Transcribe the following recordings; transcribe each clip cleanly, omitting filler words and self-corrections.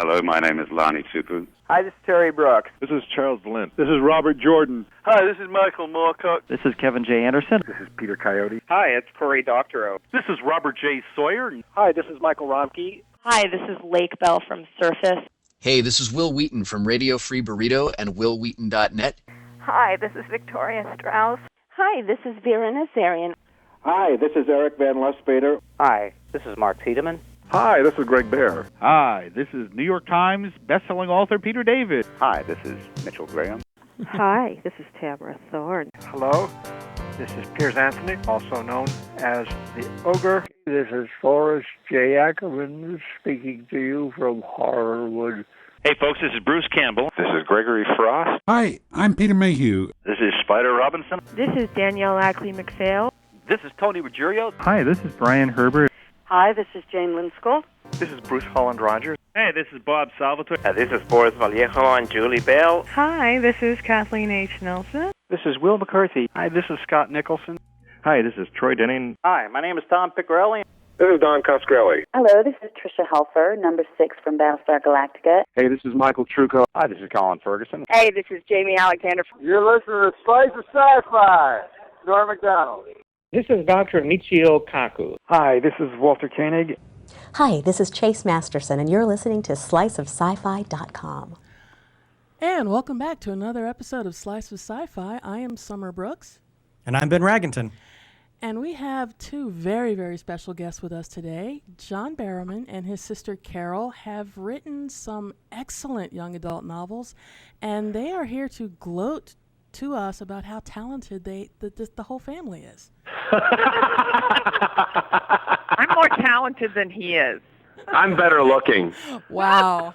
Hello, my name is Lonnie Tupu. Hi, this is Terry Brooks. This is Charles Valent. This is Robert Jordan. Hi, this is Michael Moorcock. This is Kevin J. Anderson. This is Peter Coyote. Hi, it's Corey Doctorow. This is Robert J. Sawyer. Hi, this is Michael Romke. Hi, this is Lake Bell from Surface. Hey, this is Will Wheaton from Radio Free Burrito and willwheaton.net. Hi, this is Victoria Strauss. Hi, this is Vera Nazarian. Hi, this is Eric Van Lustbader. Hi, this is Mark Tiedemann. Hi, this is Greg Bear. Hi, this is New York Times bestselling author Peter David. Hi, this is Mitchell Graham. Hi, this is Tamara Thorne. Hello, this is Piers Anthony, also known as the Ogre. This is Forrest J. Ackerman speaking to you from Harwood. Hey, folks, this is Bruce Campbell. This is Gregory Frost. Hi, I'm Peter Mayhew. This is Spider Robinson. This is Danielle Ackley McPhail. This is Tony Ruggiero. Hi, this is Brian Herbert. Hi, this is Jane Linskull. This is Bruce Holland Rogers. Hey, this is Bob Salvatore. This is Boris Vallejo and Julie Bell. Hi, this is Kathleen H. Nelson. This is Will McCarthy. Hi, this is Scott Nicholson. Hi, this is Troy Denning. Hi, my name is Tom Piccarelli. This is Don Coscarelli. Hello, this is Tricia Helfer, number 6 from Battlestar Galactica. Hey, this is Michael Trucco. Hi, this is Colin Ferguson. Hey, this is Jamie Alexander. You're listening to Slice of Sci-Fi. Norm Macdonald. This is Dr. Michio Kaku. Hi, this is Walter Koenig. Hi, this is Chase Masterson, and you're listening to SliceOfSci-Fi.com. And welcome back to another episode of Slice of Sci-Fi. I am Summer Brooks. And I'm Ben Raggington. And we have two very, very special guests with us today. John Barrowman and his sister Carole have written some excellent young adult novels, and they are here to gloat to us about how talented the whole family is. I'm more talented than he is. I'm better looking. Wow.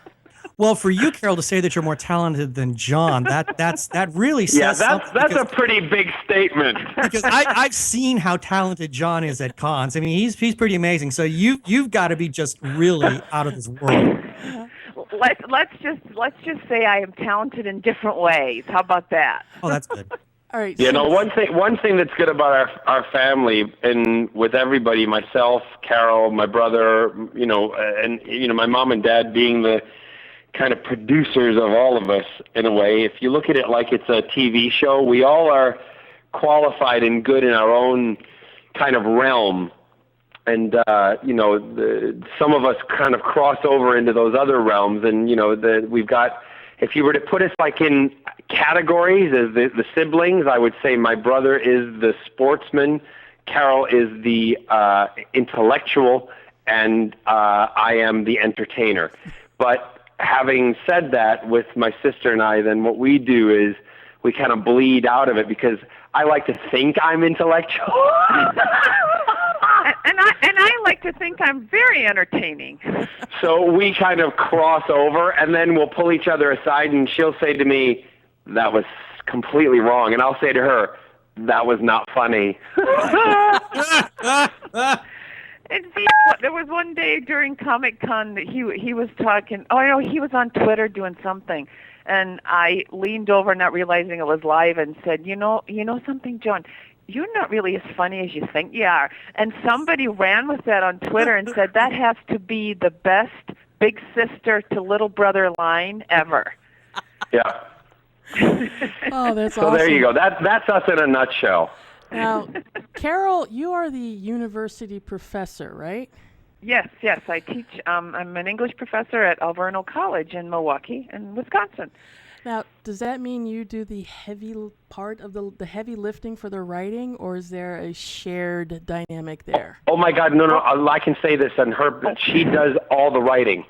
Well, for you, Carole, to say that you're more talented than John, that really says something. Yeah, that's a pretty big statement. Because I've seen how talented John is at cons. I mean, he's pretty amazing. So you've got to be just really out of this world. Let's just say I am talented in different ways. How about that? Oh, that's good. All right. You know, one thing that's good about our family, and with everybody, myself, Carole, my brother, and my mom and dad being the kind of producers of all of us in a way. If you look at it like it's a TV show, we all are qualified and good in our own kind of realm. And, some of us kind of cross over into those other realms. And, we've got, if you were to put us like in categories as the siblings, I would say my brother is the sportsman, Carole is the intellectual, and I am the entertainer. But having said that, with my sister and I, then what we do is we kind of bleed out of it because I like to think I'm intellectual. And I like to think I'm very entertaining. So we kind of cross over, and then we'll pull each other aside, and she'll say to me, "That was completely wrong," and I'll say to her, "That was not funny." And see, there was one day during Comic-Con that he was talking. Oh, I know, he was on Twitter doing something, and I leaned over, not realizing it was live, and said, "You know something, John? You're not really as funny as you think you are." And somebody ran with that on Twitter and said that has to be the best big sister to little brother line ever. Yeah. Oh, that's so awesome. So there you go. That's us in a nutshell. Now, Carole, you are the university professor, right? Yes. I teach. I'm an English professor at Alverno College in Milwaukee, in Wisconsin. Now, does that mean you do the heavy part of the heavy lifting for the writing, or is there a shared dynamic there? Oh my God, no! I can say this, and she does all the writing.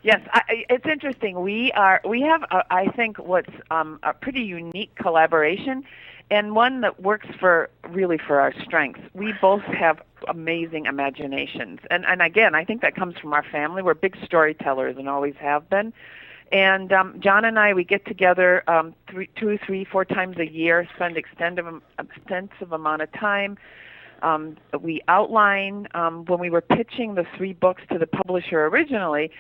Yes, it's interesting. We have I think what's a pretty unique collaboration, and one that works for our strengths. We both have amazing imaginations, and again, I think that comes from our family. We're big storytellers and always have been. And John and I, we get together 2, 3, 4 times a year, spend extensive amount of time. We outline. When we were pitching the 3 books to the publisher originally,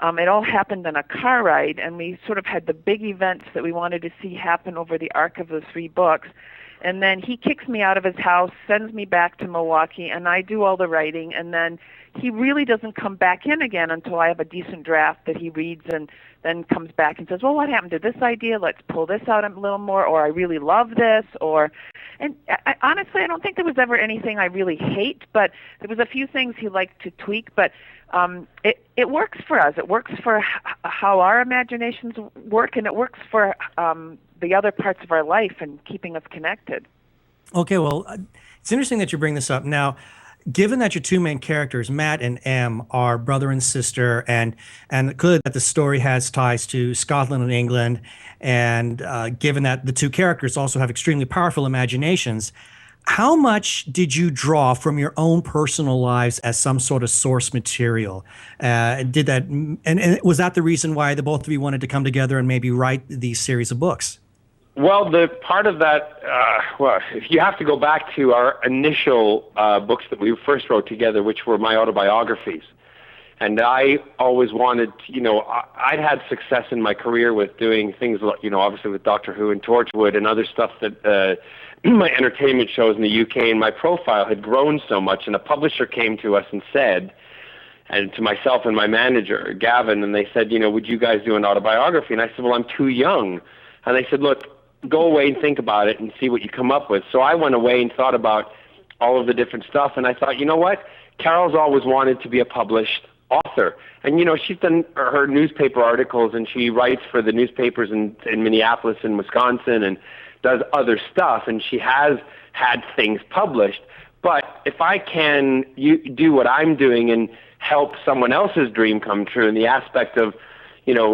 it all happened on a car ride, and we sort of had the big events that we wanted to see happen over the arc of the 3 books. And then he kicks me out of his house, sends me back to Milwaukee, and I do all the writing. And then he really doesn't come back in again until I have a decent draft that he reads and then comes back and says, well, what happened to this idea? Let's pull this out a little more, or I really love this, and honestly, I don't think there was ever anything I really hate, but there was a few things he liked to tweak, but it works for us. It works for how our imaginations work, and it works for the other parts of our life and keeping us connected. Okay, well, it's interesting that you bring this up. Now, given that your two main characters, Matt and Em, are brother and sister, and clearly that the story has ties to Scotland and England, and given that the two characters also have extremely powerful imaginations, how much did you draw from your own personal lives as some sort of source material? Did that, and was that the reason why the both of you wanted to come together and maybe write these series of books? Well, the part of that, if you have to go back to our initial books that we first wrote together, which were my autobiographies. And I always wanted, I'd had success in my career with doing things, obviously with Doctor Who and Torchwood and other stuff that my entertainment shows in the UK, and my profile had grown so much. And a publisher came to us and said, and to myself and my manager, Gavin, and they said, would you guys do an autobiography? And I said, well, I'm too young. And they said, look, go away and think about it and see what you come up with. So I went away and thought about all of the different stuff, and I thought, you know what? Carole's always wanted to be a published author. And, she's done her newspaper articles, and she writes for the newspapers in Minneapolis and Wisconsin and does other stuff, and she has had things published. But if I can do what I'm doing and help someone else's dream come true in the aspect of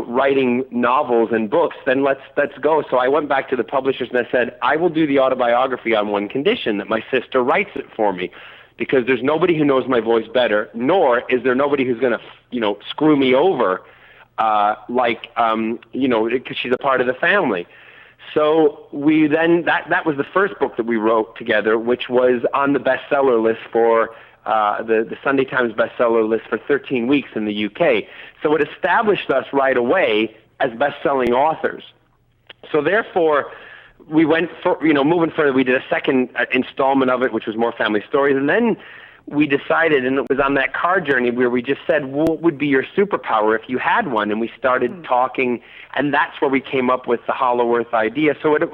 writing novels and books, then let's go. So I went back to the publishers and I said, I will do the autobiography on one condition, that my sister writes it for me, because there's nobody who knows my voice better, nor is there nobody who's going to, screw me over, because she's a part of the family. So we then, that was the first book that we wrote together, which was on the bestseller list for the Sunday Times bestseller list for 13 weeks in the UK. So it established us right away as best-selling authors. So therefore, we went for, moving further, we did a second installment of it, which was more family stories. And then we decided, and it was on that car journey where we just said, what would be your superpower if you had one? And we started talking, and that's where we came up with the Hollow Earth idea. So it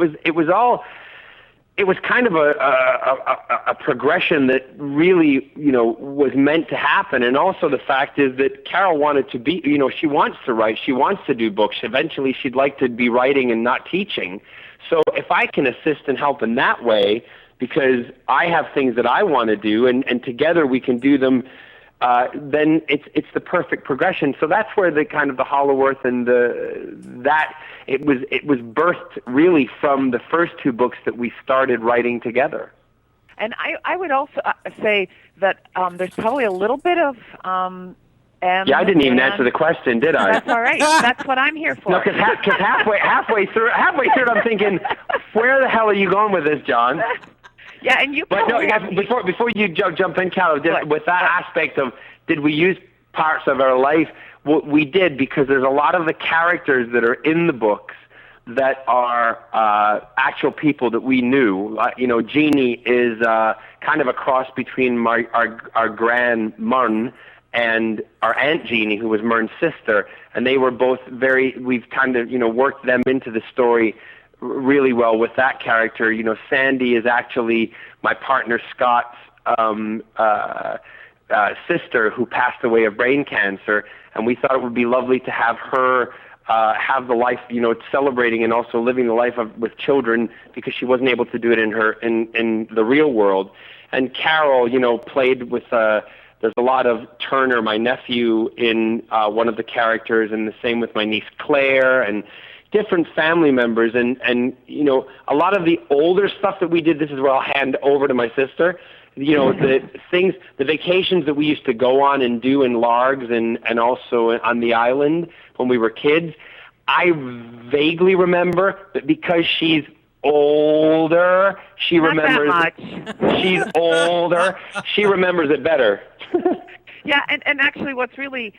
was kind of a progression that really, was meant to happen. And also the fact is that Carole wanted to be, she wants to write, she wants to do books. Eventually she'd like to be writing and not teaching. So if I can assist and help in that way, because I have things that I want to do, and together we can do them, then it's the perfect progression. So that's where the kind of the Hollow Earth and it was birthed really from the first two books that we started writing together. And I would also say that there's probably a little bit of yeah, I didn't even answer the question, did I? That's all right. That's what I'm here for. No, because halfway through it, I'm thinking, where the hell are you going with this, John? Yeah, and you. But no, before you jump in, Carole, with that aspect of did we use parts of our life? Well, we did, because there's a lot of the characters that are in the books that are actual people that we knew. Jeannie is kind of a cross between our Gran Myrn and our Aunt Jeannie, who was Myrn's sister, and they were both we've kind of, worked them into the story really well with that character. Sandy is actually my partner Scott's sister, who passed away of brain cancer, and we thought it would be lovely to have her have the life, celebrating and also living the life with children, because she wasn't able to do it in the real world. And Carole, played with there's a lot of Turner, my nephew, in one of the characters, and the same with my niece Claire, and different family members. And a lot of the older stuff that we did, this is where I'll hand over to my sister, the things, the vacations that we used to go on and do in Largs and also on the island when we were kids, I vaguely remember that because she's older, she remembers. Not that much. She's older. She remembers it better. Yeah, and actually what's really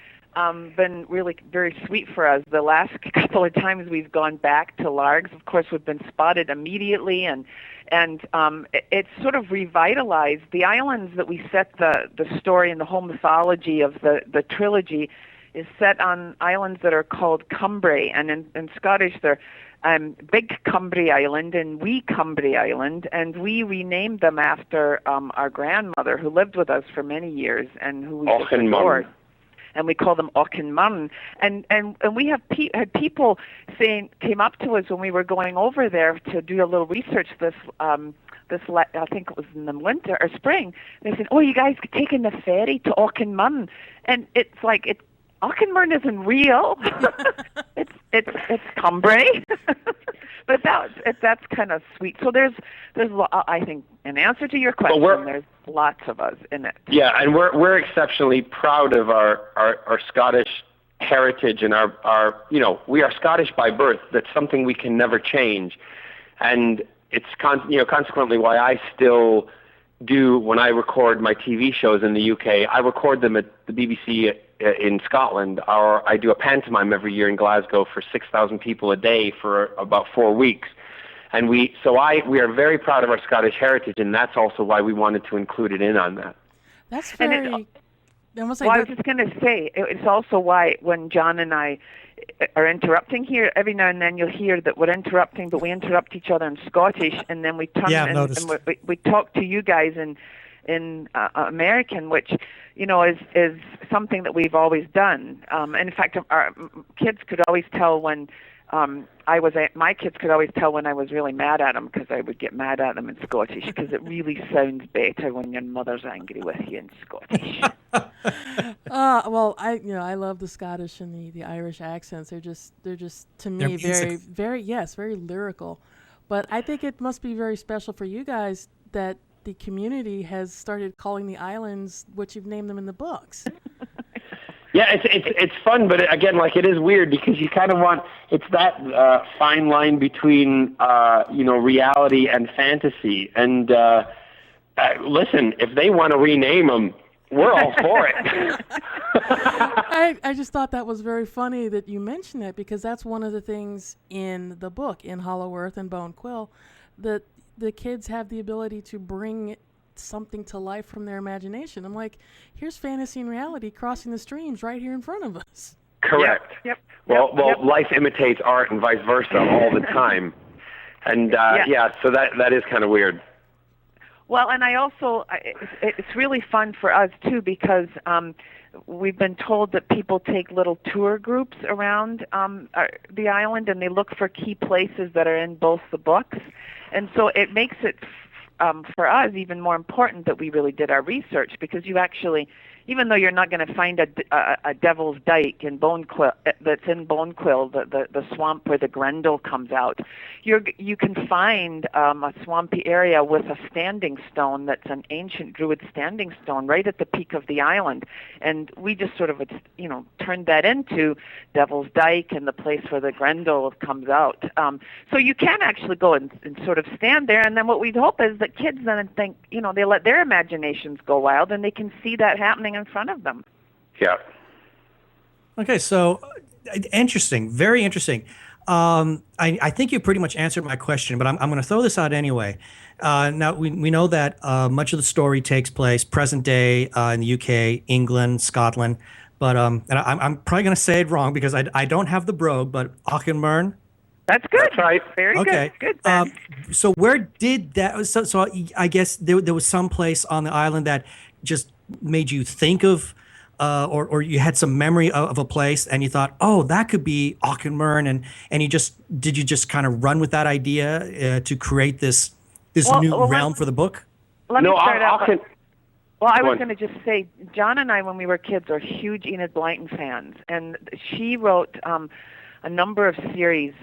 been really very sweet for us. The last couple of times we've gone back to Largs, of course, we've been spotted immediately, and it's sort of revitalized the islands that we set the story and the whole mythology of the trilogy is set on islands that are called Cumbrae, and in Scottish they're Big Cumbrae Island and Wee Cumbrae Island, and we renamed them after our grandmother who lived with us for many years and who we just adored. And we call them Auchinmurn. And we have had people came up to us when we were going over there to do a little research I think it was in the winter or spring. They said, "Oh, you guys taking the ferry to Auchinmurn?" And it's like Auchinmurn isn't real. it's Cumbrae. But that's kind of sweet. So there's I think in answer to your question, there's lots of us in it. Yeah, and we're exceptionally proud of our Scottish heritage and our we are Scottish by birth. That's something we can never change, and it's consequently why I still do when I record my TV shows in the UK. I record them at the BBC in Scotland, or I do a pantomime every year in Glasgow for 6,000 people a day for about 4 weeks. And we are very proud of our Scottish heritage, and that's also why we wanted to include it in on that. That's very... I was just going to say, it's also why when John and I are interrupting here, every now and then you'll hear that we're interrupting, but we interrupt each other in Scottish, and then we turn and we talk to you guys in American, which is something that we've always done. And in fact, our kids could always tell when my kids could always tell when I was really mad at them, because I would get mad at them in Scottish, because it really sounds better when your mother's angry with you in Scottish. Well, I love the Scottish and the Irish accents. They're just to me very very lyrical. But I think it must be very special for you guys that the community has started calling the islands what you've named them in the books. Yeah, it's fun, but again, it is weird because you kind of it's that fine line between reality and fantasy. And listen, if they want to rename them, we're all for it. I just thought that was very funny that you mentioned that, because that's one of the things in the book, in Hollow Earth and Bone Quill, that the kids have the ability to bring something to life from their imagination. I'm like, here's fantasy and reality crossing the streams right here in front of us. Correct. Yep. Well, life imitates art and vice versa all the time. And so that is kind of weird. Well, and I also, it's really fun for us too, because we've been told that people take little tour groups around the island, and they look for key places that are in both the books. And so it makes it for us even more important that we really did our research, because you actually, even though you're not going to find a Devil's Dyke in Bone Quill, that's in Bone Quill, the swamp where the Grendel comes out, you can find a swampy area with a standing stone that's an ancient Druid standing stone right at the peak of the island, and we just sort of turned that into Devil's Dyke and the place where the Grendel comes out. So you can actually go and sort of stand there, and then what we'd hope is that kids then think, they let their imaginations go wild, and they can see that happening in front of them. Yeah. Okay, so interesting, very interesting. I think you pretty much answered my question, but I'm going to throw this out anyway. Now, we know that much of the story takes place present day in the UK, England, Scotland, but and I'm probably going to say it wrong because I don't have the brogue, but Auchinmurn. That's good. That's right. Very good. Good. So where did that? So I guess there was some place on the island that just made you think of, or you had some memory of a place, and you thought, oh, that could be Auchinmurn, and you just kind of run with that idea to create this new realm for the book? Let me start out. Well, I was going to just say, John and I, when we were kids, are huge Enid Blyton fans, and she wrote a number of series,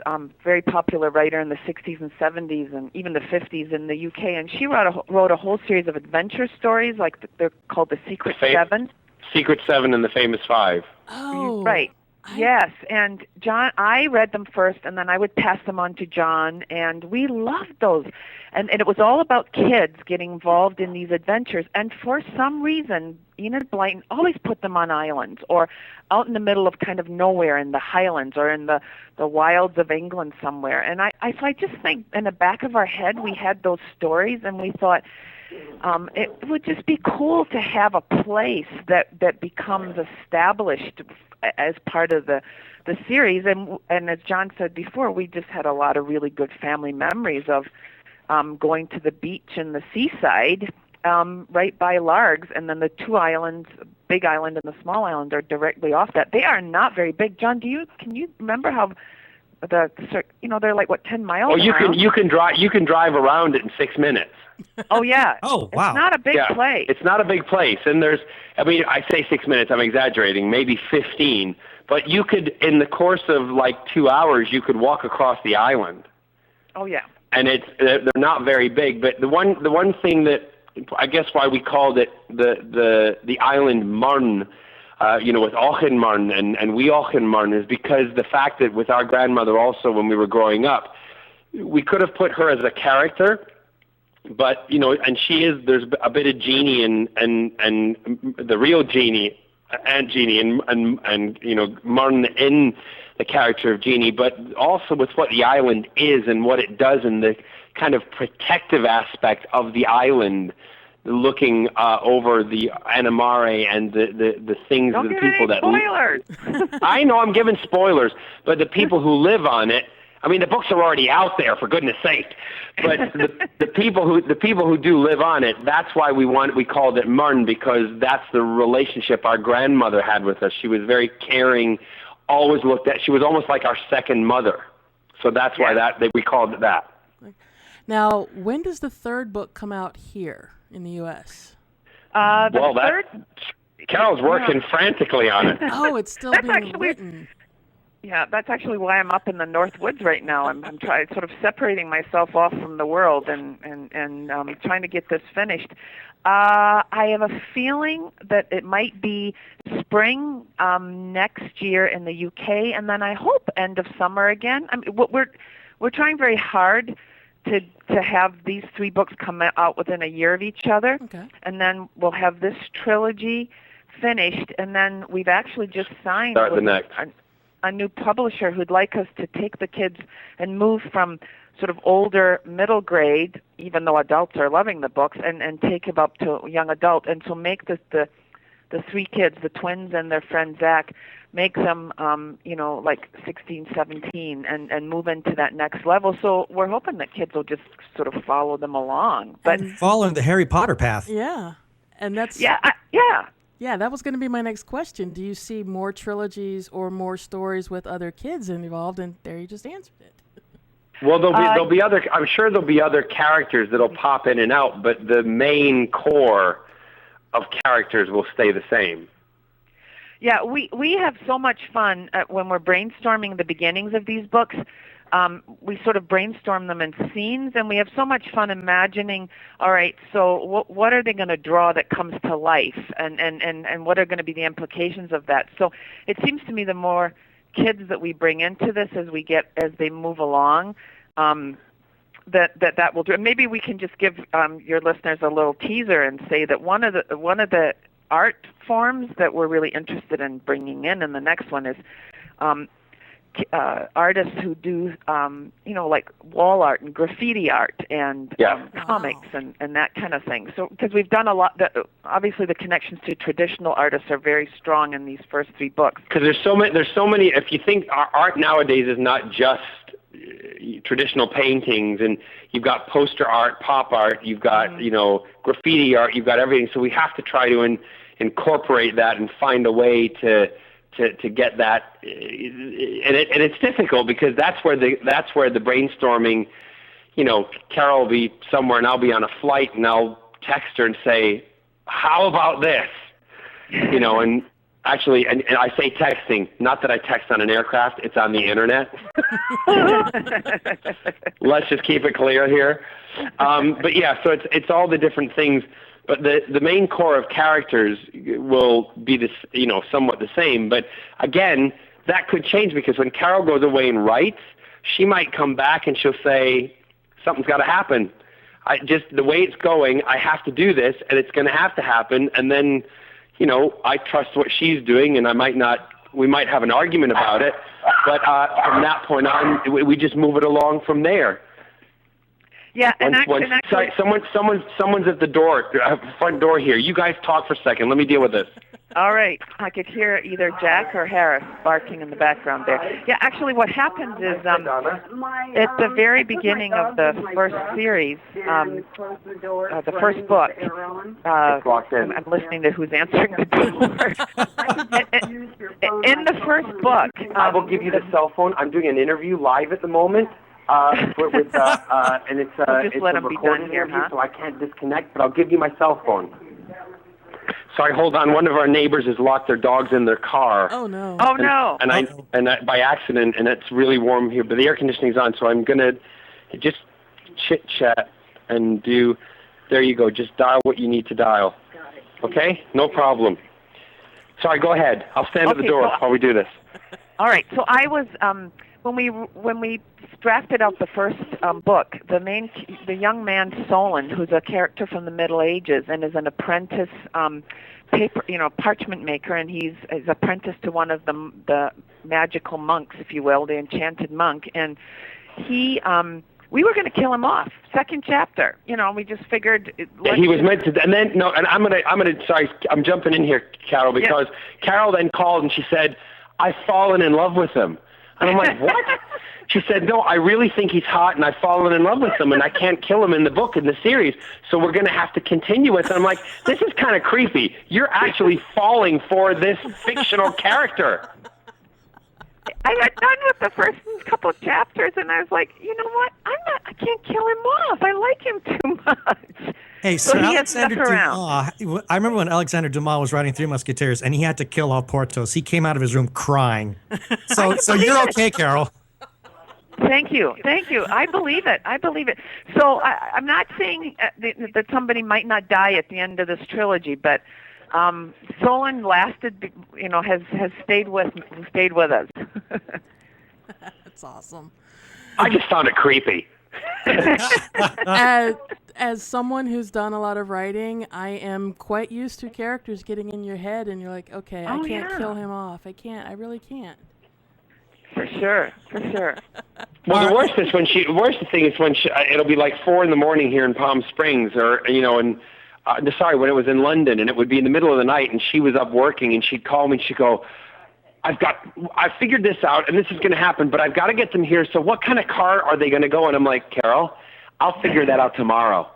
very popular writer in the 60s and 70s and even the 50s in the UK, and she wrote a whole series of adventure stories, like they're called the Secret Seven. Secret Seven and the Famous Five. Oh. Right. Yes, and John, I read them first, and then I would pass them on to John, and we loved those. And it was all about kids getting involved in these adventures. And for some reason, Enid Blyton always put them on islands or out in the middle of kind of nowhere in the Highlands or in the wilds of England somewhere. And so I just think in the back of our head we had those stories, and we thought it would just be cool to have a place that becomes established as part of the series. And as John said before, we just had a lot of really good family memories of going to the beach and the seaside right by Largs, and then the two islands, Big Island and the Small Island, are directly off that. They are not very big. John, can you remember how they're like, what, 10 miles? Oh, you can drive around it in 6 minutes. Oh yeah. Oh wow. It's not a big place. It's not a big place, and I say 6 minutes. I'm exaggerating, maybe 15. But you could, in the course of like 2 hours, you could walk across the island. Oh yeah. And they're not very big, but the one thing that I guess why we called it the island Marne, with Ochenmarn and we Ochenmarn, is because the fact that with our grandmother also when we were growing up, we could have put her as a character, but and there's a bit of Jeannie and the real Jeannie, Aunt Jeannie and Marne in the character of Jeannie, but also with what the island is and what it does and the kind of protective aspect of the island, looking over the Animare and the things Don't and the give people any spoilers. I know I'm giving spoilers, but the people who live on it, I mean, the books are already out there, for goodness sake. But the people who do live on it, that's why we called it Marne, because that's the relationship our grandmother had with us. She was very caring, always looked at. She was almost like our second mother. So that's why we called it that. Now, when does the third book come out here in the U.S.? Carol's working frantically on it. Oh, it's still being written. Yeah, that's actually why I'm up in the North Woods right now. I'm trying sort of separating myself off from the world and trying to get this finished. I have a feeling that it might be spring next year in the UK, and then I hope end of summer again. I mean, we're trying very hard to have these 3 books come out within a year of each other, and then we'll have this trilogy finished, and then we've actually just signed a new publisher who'd like us to take the kids and move from sort of older middle grade, even though adults are loving the books, and take them up to young adult, and so make the 3 kids, the twins and their friend Zach, make them like 16, 17 and move into that next level. So we're hoping that kids will just sort of follow them along. But following the Harry Potter path. Yeah. And that's Yeah, that was going to be my next question. Do you see more trilogies or more stories with other kids involved? And there you just answered it. Well, there'll be other. I'm sure there'll be other characters that'll pop in and out, but the main core of characters will stay the same. Yeah, we have so much fun when we're brainstorming the beginnings of these books. We sort of brainstorm them in scenes, and we have so much fun imagining, all right, so what are they going to draw that comes to life, and what are going to be the implications of that? So it seems to me the more kids that we bring into this as they move along, that will do. And maybe we can just give your listeners a little teaser and say that one of the art forms that we're really interested in bringing in the next one is artists who do, like wall art and graffiti art and comics and that kind of thing. So, because we've done a lot, obviously the connections to traditional artists are very strong in these first 3 books. Because there's so many. If you think art nowadays is not just traditional paintings, and you've got poster art, pop art, you've got graffiti art, you've got everything. So we have to try to incorporate that and find a way to get that, and it's difficult because that's where the brainstorming. Carol will be somewhere and I'll be on a flight and I'll text her and say, "How about this?" And actually, and I say texting, not that I text on an aircraft; it's on the internet. Let's just keep it clear here. But yeah, so it's all the different things. But the main core of characters will be somewhat the same. But again, that could change, because when Carole goes away and writes, she might come back and she'll say, something's got to happen. The way it's going, I have to do this, and it's going to have to happen. And then, I trust what she's doing, and we might have an argument about it, but from that point on, we just move it along from there. Yeah, Sorry, someone's at the door, front door here. You guys talk for a second. Let me deal with this. All right. I could hear either Jack or Harris barking in the background there. Yeah, actually what happens is at the very beginning of the first series, the first book, I'm listening to who's answering the door. In the first book... I will give you the cell phone. I'm doing an interview live at the moment. And it's let a them be recorded done here, interview, huh? so I can't disconnect, but I'll give you my cell phone. Sorry, hold on. One of our neighbors has locked their dogs in their car. Oh no! Oh no! And I by accident, and it's really warm here, but the air conditioning's on, so I'm gonna just chit chat and do. There you go. Just dial what you need to dial. Got it. Okay? No problem. Sorry, go ahead. I'll stand at the door while we do this. All right. So I was when we drafted out the first book, the young man Solon, who's a character from the Middle Ages and is an apprentice parchment maker, and he's apprentice to one of the magical monks, if you will, the enchanted monk, and he we were going to kill him off. Second chapter, we just figured. He was meant to, and then and I'm gonna. Sorry, I'm jumping in here, Carole, because Carole then called and she said, "I've fallen in love with him," and I'm like, "What?" She said, "No, I really think he's hot, and I've fallen in love with him, and I can't kill him in the book, in the series, so we're going to have to continue with it." I'm like, this is kind of creepy. You're actually falling for this fictional character. I got done with the first couple of chapters, and I was like, you know what? I can't kill him off. I like him too much. Hey, so he Alexander has stuck around. Dumas, I remember when Alexander Dumas was writing Three Musketeers, and he had to kill off Porthos. He came out of his room crying. So you're okay, Carole. Thank you. I believe it. So I'm not saying that somebody might not die at the end of this trilogy, but Solon lasted. Has stayed with us. That's awesome. I just found it creepy. As someone who's done a lot of writing, I am quite used to characters getting in your head, and you're like, okay, I can't kill him off. I really can't. For sure. Well, the worst thing is when it'll be like 4 a.m. here in Palm Springs, or when it was in London, and it would be in the middle of the night, and she was up working, and she'd call me, and she'd go, I figured this out, and this is going to happen, but I've got to get them here. So what kind of car are they going to go? And I'm like, Carole, I'll figure that out tomorrow.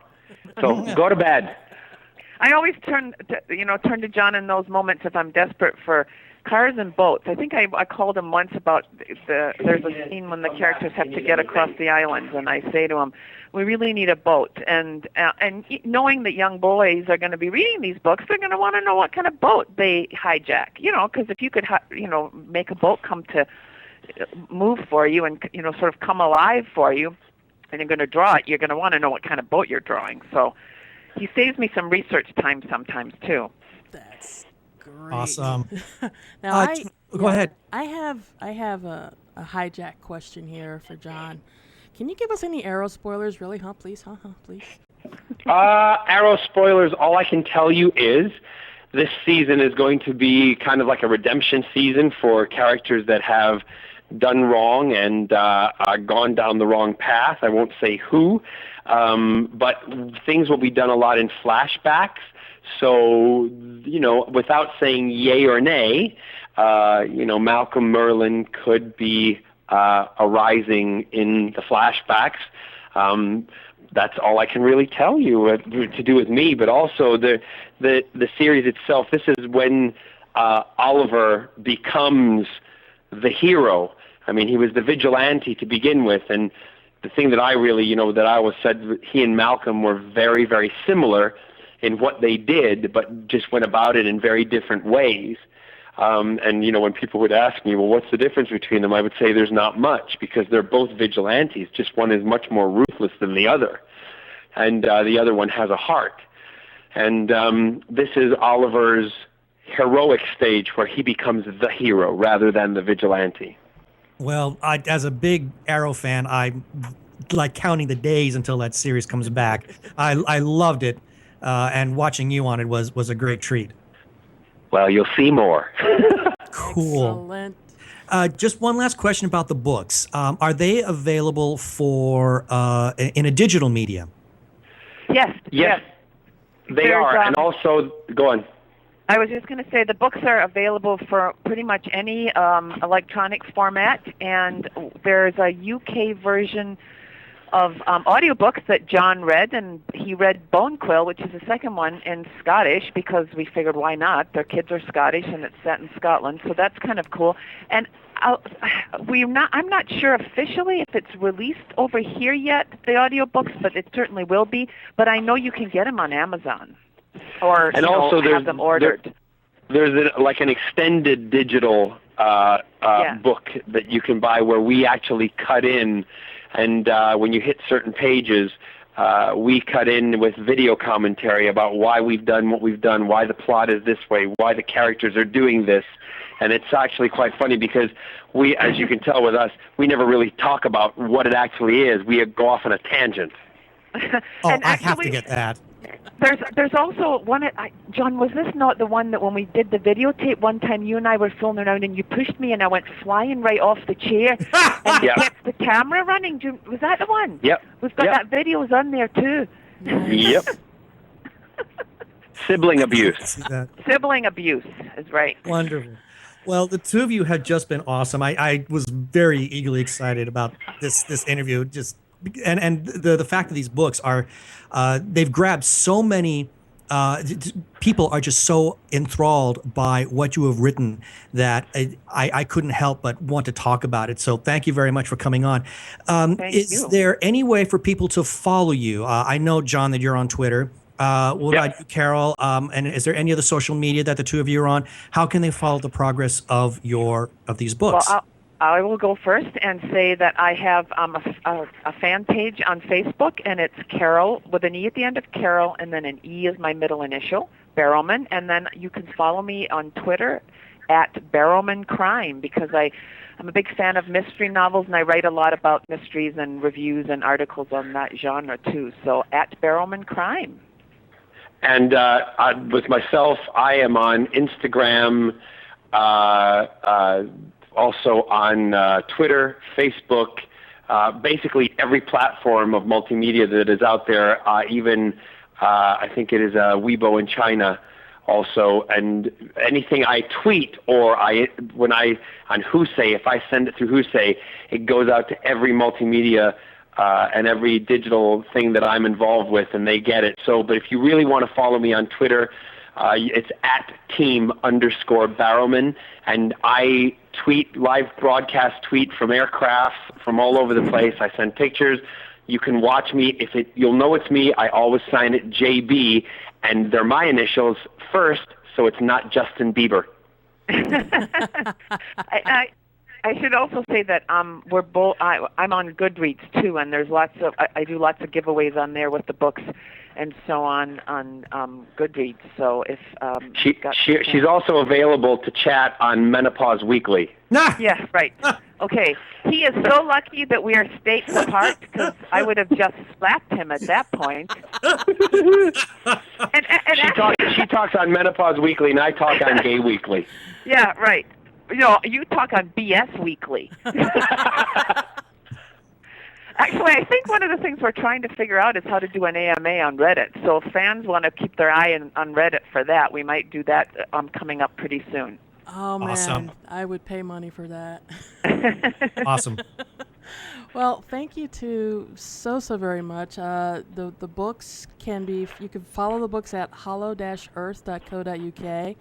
So go to bed. I always turn to John in those moments if I'm desperate for cars and boats. I think I called him once about there's a scene when the characters have to get across the islands, and I say to him, we really need a boat. And knowing that young boys are going to be reading these books, they're going to want to know what kind of boat they hijack. Because if you could, make a boat come to move for you and sort of come alive for you, and you're going to draw it, you're going to want to know what kind of boat you're drawing. So he saves me some research time sometimes too. That's great. Awesome. Now go ahead. I have a hijack question here for John. Can you give us any Arrow spoilers, really? Please? Please? Arrow spoilers, all I can tell you is this season is going to be kind of like a redemption season for characters that have done wrong and gone down the wrong path. I won't say who, but things will be done a lot in flashbacks. So, without saying yay or nay, Malcolm Merlyn could be arising in the flashbacks. That's all I can really tell you to do with me. But also the series itself. This is when Oliver becomes the hero. I mean, he was the vigilante to begin with, and the thing that I really, that I always said, he and Malcolm were very, very similar in what they did, but just went about it in very different ways. And, when people would ask me, well, what's the difference between them? I would say there's not much, because they're both vigilantes. Just one is much more ruthless than the other. And the other one has a heart. And this is Oliver's heroic stage where he becomes the hero rather than the vigilante. Well, as a big Arrow fan, I like counting the days until that series comes back. I loved it, and watching you on it was a great treat. Well, you'll see more. Cool. Excellent. Just one last question about the books. Are they available for in a digital medium? Yes. They are, and also, go on. I was just going to say the books are available for pretty much any electronic format, and there's a UK version of audiobooks that John read, and he read Bone Quill, which is the second one, in Scottish, because we figured why not? Their kids are Scottish, and it's set in Scotland, so that's kind of cool. And I'm not sure officially if it's released over here yet, the audiobooks, but it certainly will be. But I know you can get them on Amazon, or have them ordered. There's like an extended digital book that you can buy where we actually cut in, and when you hit certain pages, we cut in with video commentary about why we've done what we've done, why the plot is this way, why the characters are doing this. And it's actually quite funny because we, as you can tell with us, we never really talk about what it actually is. We go off on a tangent. I have to get that. There's also one. John, was this not the one that when we did the videotape one time, you and I were fooling around and you pushed me and I went flying right off the chair and you kept the camera running? Was that the one? Yep. We've got that videos on there too. Yep. Sibling abuse. Sibling abuse is right. Wonderful. Well, the two of you have just been awesome. I was very eagerly excited about this interview. And the fact that these books are, they've grabbed so many, people are just so enthralled by what you have written that I couldn't help but want to talk about it. So thank you very much for coming on. Is there any way for people to follow you? I know, John, that you're on Twitter. What about you, Carole? And is there any other social media that the two of you are on? How can they follow the progress of these books? Well, I will go first and say that I have a fan page on Facebook, and it's Carole with an E at the end of Carole, and then an E is my middle initial, Barrowman. And then you can follow me on Twitter at Barrowman Crime, because I'm a big fan of mystery novels, and I write a lot about mysteries and reviews and articles on that genre too. So at Barrowman Crime. And with myself, I am on Instagram, also on Twitter, Facebook, basically every platform of multimedia that is out there, even I think it is Weibo in China also. And anything I tweet or on Husei, if I send it through Husei, it goes out to every multimedia and every digital thing that I'm involved with, and they get it. So, but if you really want to follow me on Twitter, it's at @team_Barrowman, and I live broadcast tweet from aircraft from all over the place. I send pictures. You can watch me. You'll know it's me. I always sign it JB, and they're my initials first, so it's not Justin Bieber. I should also say that we're both. I'm on Goodreads too, and there's I do lots of giveaways on there with the books and so on Goodreads. So if she's also available to chat on Menopause Weekly. Yeah, right. Okay, he is so lucky that we are states apart, because I would have just slapped him at that point. She talks on Menopause Weekly, and I talk on Gay Weekly. Yeah, right. You talk on BS Weekly. Actually, I think one of the things we're trying to figure out is how to do an AMA on Reddit. So if fans want to keep their eye on Reddit for that, we might do that coming up pretty soon. Oh, man. Awesome. I would pay money for that. Awesome. Well, thank you two so very much. The books you can follow the books at hollow-earth.co.uk.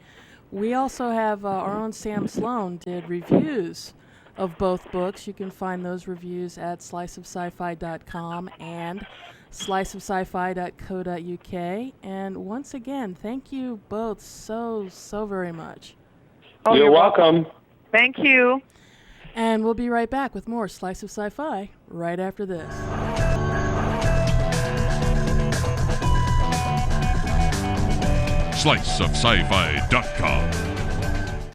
We also have our own Sam Sloan did reviews of both books. You can find those reviews at sliceofsci-fi.com and sliceofsci-fi.co.uk. And once again, thank you both so very much. Oh, you're welcome. Thank you. And we'll be right back with more Slice of Sci-Fi right after this. sliceofsci-fi.com.